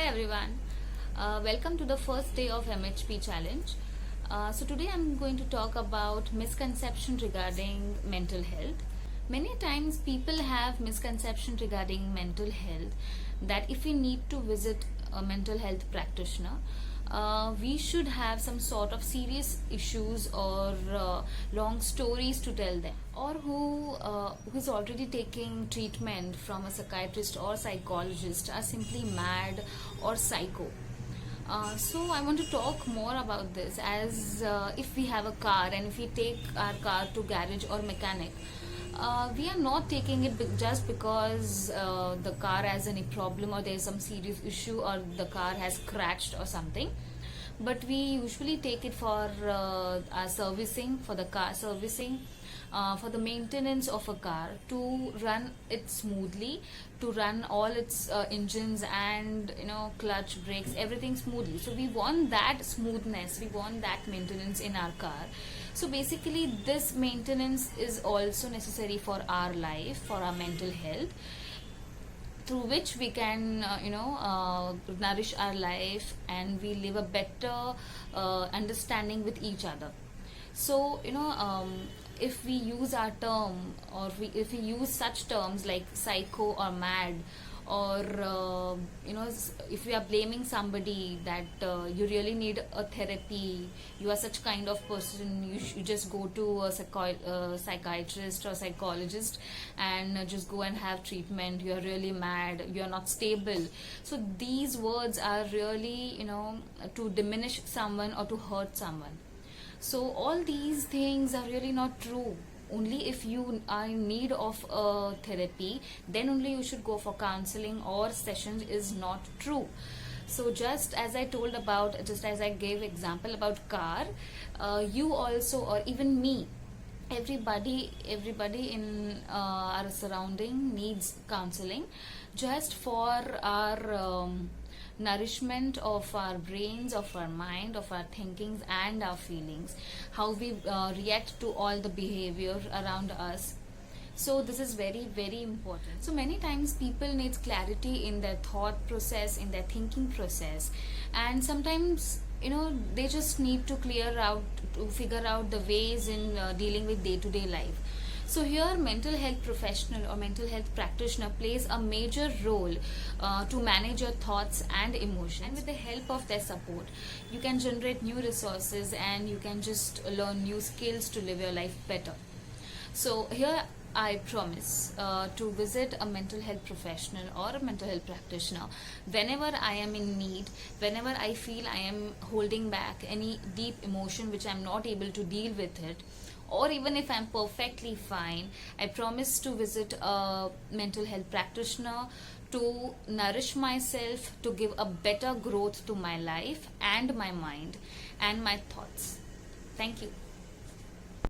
everyone. Welcome to the first day of MHP challenge. So today I'm going to talk about misconception regarding mental health. Many times people have misconception regarding mental health that if we need to visit a mental health practitioner, we should have some sort of serious issues or long stories to tell them, or who's already taking treatment from a psychiatrist or psychologist are simply mad or psycho. So I want to talk more about this as if we have a car and if we take our car to garage or mechanic, we are not taking it just because the car has any problem or there is some serious issue or the car has crashed or something, but we usually take it for our servicing, for the car servicing, for the maintenance of a car, to run it smoothly, to run all its engines and clutch, brakes, everything smoothly. So we want that smoothness, we want that maintenance in our car. So basically this maintenance is also necessary for our life, for our mental health, through which we can nourish our life and we live a better understanding with each other. So if we use our term, or if we use such terms like psycho or mad, or if we are blaming somebody that you really need a therapy, you are such kind of person, you just go to a psychiatrist or psychologist and just go and have treatment, you are really mad, you are not stable. So these words are really to diminish someone or to hurt someone. So all these things are really not true. Only if you are in need of a therapy, then only you should go for counseling or sessions is not true. So just as I gave example about car, you also, or even me, everybody in our surrounding needs counseling just for our nourishment of our brains, of our mind, of our thinkings and our feelings, how we react to all the behavior around us. So this is very, very important. So many times people need clarity in their thought process, in their thinking process, and sometimes they just need to figure out the ways in dealing with day-to-day life. So here mental health professional or mental health practitioner plays a major role to manage your thoughts and emotions. And with the help of their support, you can generate new resources and you can just learn new skills to live your life better. So here I promise to visit a mental health professional or a mental health practitioner whenever I am in need, whenever I feel I am holding back any deep emotion which I am not able to deal with it, or even if I'm perfectly fine. I promise to visit a mental health practitioner to nourish myself, to give a better growth to my life and my mind and my thoughts. Thank you.